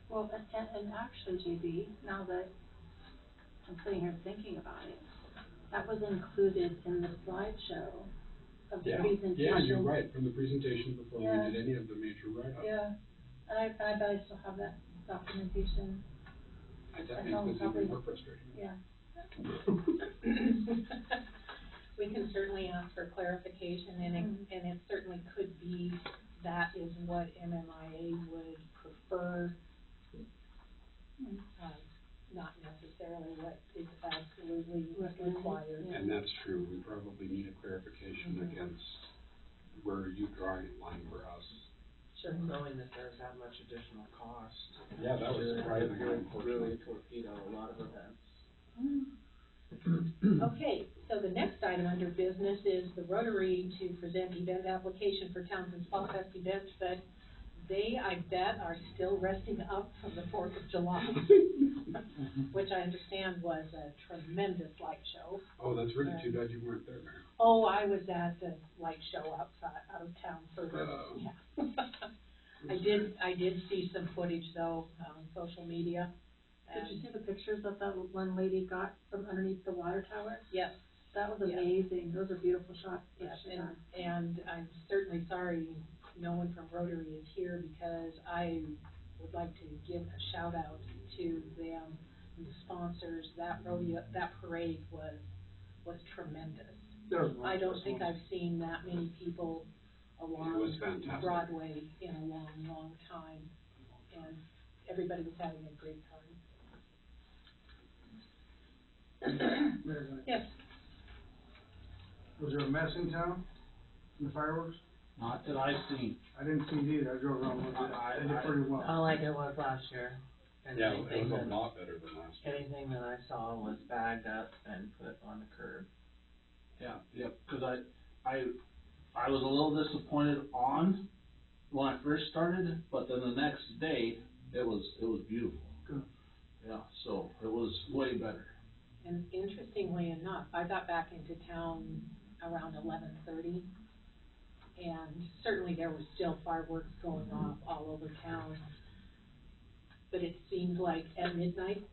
Well, and actually, JB, now that I'm sitting here thinking about it, that was included in the slideshow of the presentation. Yeah, you're right, from the presentation before we Yeah. did any of the major write-ups. Yeah, and I bet I still have that documentation. That makes this even more frustrating. Yeah. We can certainly ask for clarification, and it certainly could be that is what MMIA would prefer, not necessarily what is absolutely required. And that's true. We probably need a clarification against where you drawing a line for us. Sure. Knowing that there's that much additional cost. Yeah, that was surprising. Really torpedo a lot of events. Okay, so the next item under business is the Rotary to present event application for Townsend's Fall Fest events, but they, I bet, are still resting up from the 4th of July, which I understand was a tremendous light show. Oh, that's really too bad you weren't there, Mary. Oh, I was at the light show outside, out of town further, yeah. I did see some footage though on social media. Did you see the pictures that one lady got from underneath the water tower? Yes. That was amazing. Those are beautiful shots. Yes, and I'm certainly sorry no one from Rotary is here, because I would like to give a shout out to them, the sponsors. That rodeo, that parade was tremendous. I don't think I've seen that many people along Broadway in a long, long time, and everybody was having a great time. Yes. Was there a mess in town in the fireworks? Not that I've seen. I didn't see it either. I drove around with it. I did pretty well. Not like it was last year. And yeah, it was a lot better than last year. Anything that I saw was bagged up and put on the curb. Yeah, because I was a little disappointed when I first started, but then the next day it was beautiful. Good. Yeah, so it was way better. And interestingly enough, I got back into town around 11:30, and certainly there were still fireworks going off all over town. But it seemed like at midnight,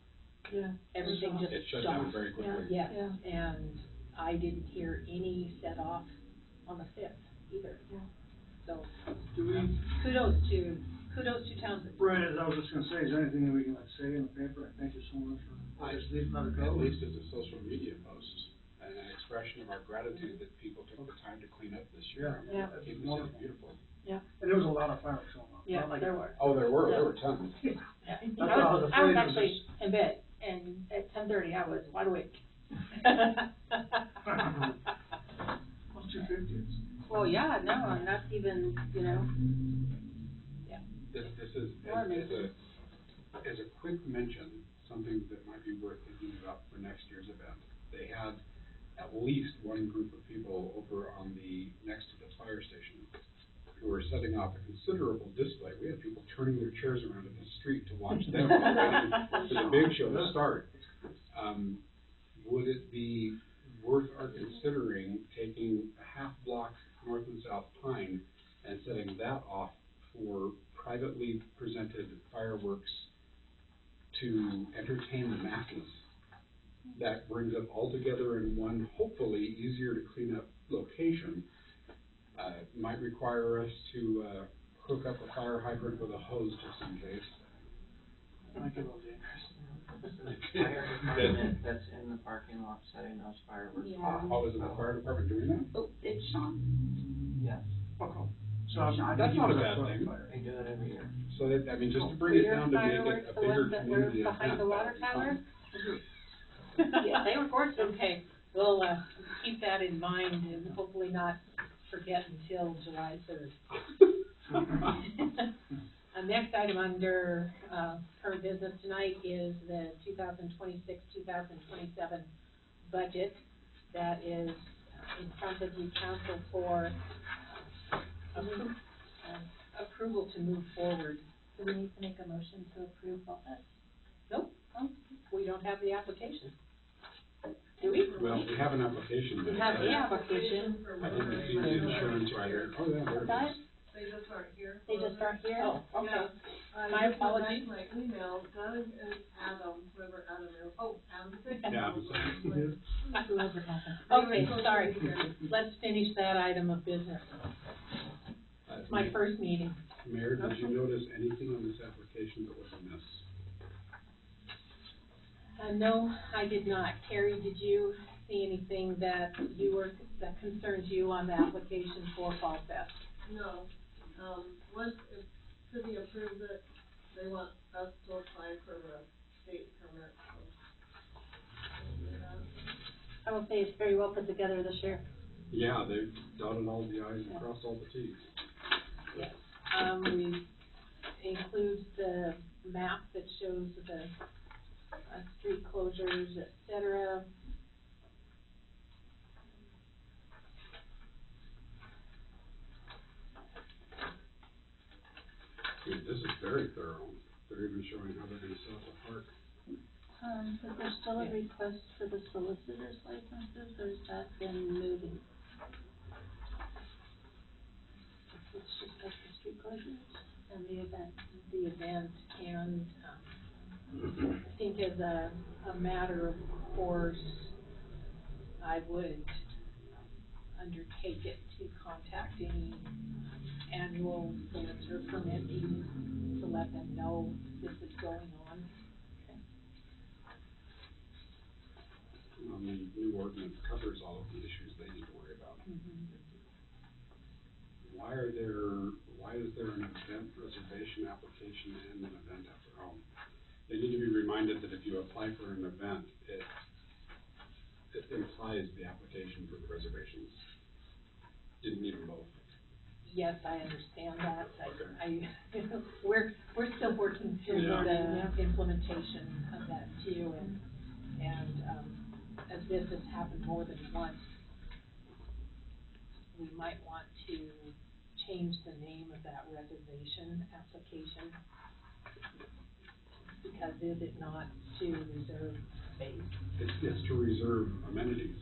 everything just it shut down very quickly. Yes, and I didn't hear any set off on the 5th either. Yeah. So kudos to Townsend. Right, as I was just gonna say, is there anything that we can say in the paper? Thank you so much for just leaving let it go. At least as a social media post, and an expression of our gratitude that people took the time to clean up this year. Yeah. Keep this beautiful. Yeah. And there was a lot of fireworks going on. Yeah, there were. Oh, there were tons. Yeah. I was actually in bed, and at 10:30 I was wide awake. What's 250? Well, yeah, no, and that's even, This is as a quick mention, something that might be worth thinking about for next year's event. They had at least one group of people over on the next to the fire station who were setting off a considerable display. We had people turning their chairs around in the street to watch them for the big show to start. Would it be worth our considering taking a half block north and south Pine and setting that off for privately presented fireworks to entertain the masses? That brings it all together in one, hopefully easier to clean up location. Might require us to hook up a fire hydrant with a hose just in case. Might get a little dangerous. Fire department that's in the parking lot setting those fireworks off. Oh, is it the fire department doing that? Oh, it's Sean. Yes. So that's not a bad thing. They do it every year. So that, I mean, just to bring it down to make it a bigger community event. Behind the water tower? Yeah, they were gorgeous. Okay, we'll keep that in mind and hopefully not forget until July 3rd. Next item under current business tonight is the 2026-2027 budget that is in front of you, council, for approval to move forward. Do we need to make a motion to approve all this? Nope, we don't have the application. Do we? Well, we have an application. We have the application. I think you see the insurance right here. Oh, yeah, there it is. They just aren't here. Oh, okay. My apologies. My email, Doug and Adam, whoever Adam is, Adam. Yeah, I'm sorry. Whoever happened. Okay, sorry. Let's finish that item of business. It's my first meeting. Mayor, did you notice anything on this application that was amiss? No, I did not. Carrie, did you see anything that concerns you on the application for Fall Fest? No, once the city approves it, they want us to apply for the state permit, so. I will say it's very well put together this year. Yeah, they've dotted all the i's and crossed all the t's. Yes. We include the map that shows the street closures, et cetera. I mean, this is very thorough. They're even showing how they're gonna set up the park. But there's still a request for the solicitor's licenses, or has that been moving? It's just like the street closures and the event. The event, and I think as a matter of course, I would undertake it to contact any annual events or permittees to let them know this is going on. The new ordinance covers all of the issues they need to worry about. Why is there an event reservation application and an event after home? They need to be reminded that if you apply for an event, it implies the application for the reservations. Didn't need them both. Yes, I understand that. Okay. We're still working through Yeah. the implementation of that too, and as this has happened more than once, we might want to change the name of that reservation application, because is it not to reserve space? It's to reserve amenities,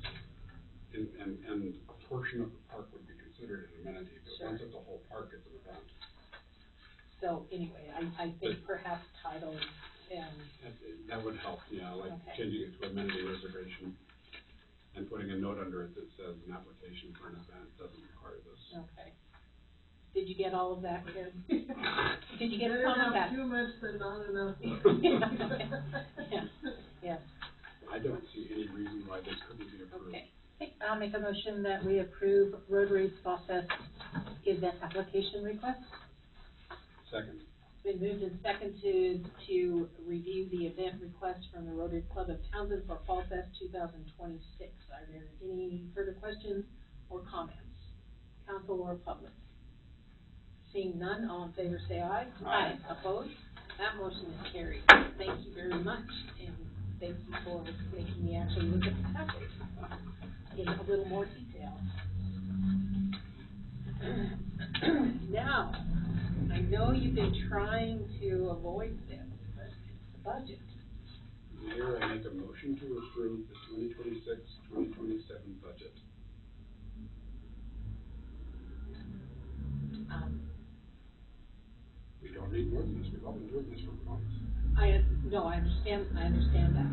and a portion of the park would be considered an amenity, but Sure. once it's a whole park, it's an event. So anyway, I think perhaps title and, That would help, yeah, like Okay. changing it to amenity reservation and putting a note under it that says an application for an event doesn't require this. okay. Did you get all of that, Karen? Did you get Better some of have that? too much than not enough. Yeah, yes, I don't see any reason why this couldn't be approved. okay. I'll make a motion that we approve Rotary's Fall Fest event application request. Second. It's been moved and seconded to review the event request from the Rotary Club of Townsend for Fall Fest 2026. Are there any further questions or comments? Council or public? Seeing none, all in favor say aye. Aye. Opposed? That motion is carried. Thank you very much, and thank you for making me actually look at the packet in a little more detail. Now, I know you've been trying to avoid this, but it's the budget. Mayor, I make a motion to approve the 2026-2027 budget. We don't need more than this, we've all been doing this for months. I understand that.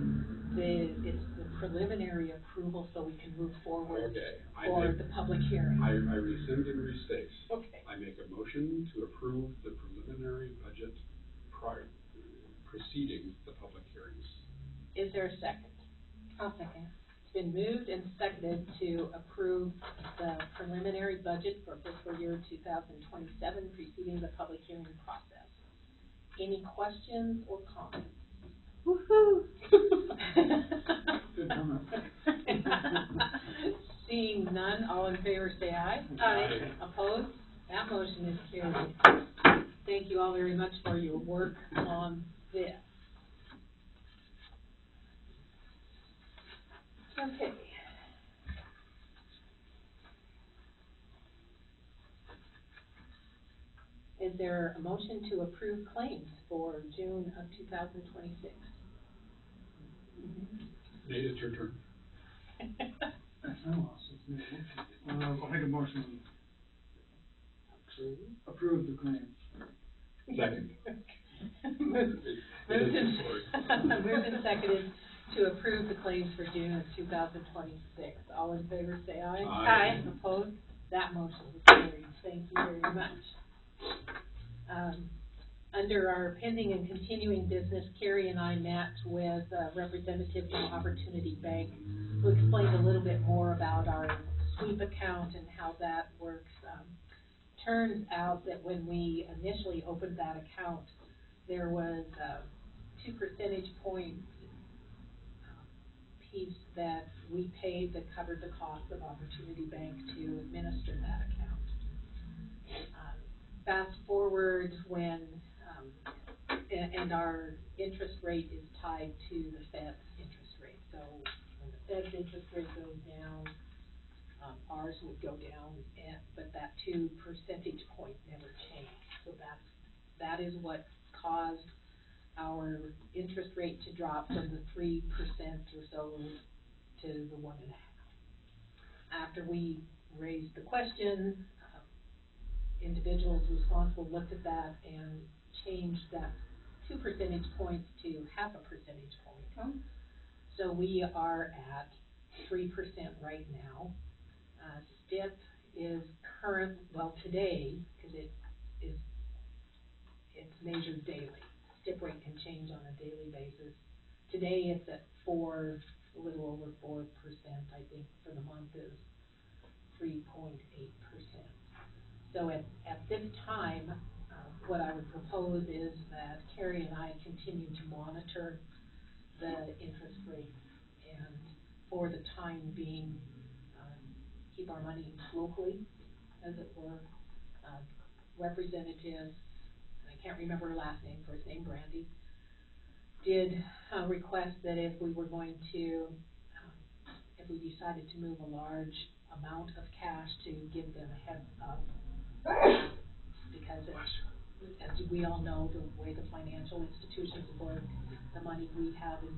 It's the preliminary approval so we can move forward Okay, for the public hearing. I rescind and restate. Okay. I make a motion to approve the preliminary budget preceding the public hearings. Is there a second? I'll second. It's been moved and seconded to approve the preliminary budget for fiscal year 2027 preceding the public hearing process. Any questions or comments? Woo-hoo! Good comment. Seeing none, all in favor say aye. Aye. Opposed? That motion is carried. Thank you all very much for your work on this. Okay. Is there a motion to approve claims for June of 2026? Nate, it's your turn. That's no loss, it's no motion. I'll make a motion to approve the claims. Second. Moved and seconded to approve the claims for June of 2026. All in favor, say aye. Aye. Opposed? That motion is carried. Thank you very much. Under our pending and continuing business, Carrie and I met with a representative from Opportunity Bank who explained a little bit more about our sweep account and how that works. Turns out that when we initially opened that account, there was 2 percentage points piece that we paid that covered the cost of Opportunity Bank to administer that account. Fast forward when, and our interest rate is tied to the Fed's interest rate. So when the Fed's interest rate goes down, ours would go down, but that 2 percentage point never changed. So that is what caused our interest rate to drop from the 3% or so to the 1.5%. After we raised the question, individuals responsible looked at that and changed that 2 percentage points to 0.5 percentage point. Oh. So we are at 3% right now. STIP is today, because it's measured daily. STIP rate can change on a daily basis. Today it's at a little over 4%, I think for the month is 3.8%. So at this time, what I would propose is that Carrie and I continue to monitor the interest rates and for the time being, keep our money locally, as it were. Representative, I can't remember her last name, first name Brandy, did request that if we were going to, if we decided to move a large amount of cash, to give them a heads up, because as we all know, the way the financial institutions work, the money we have in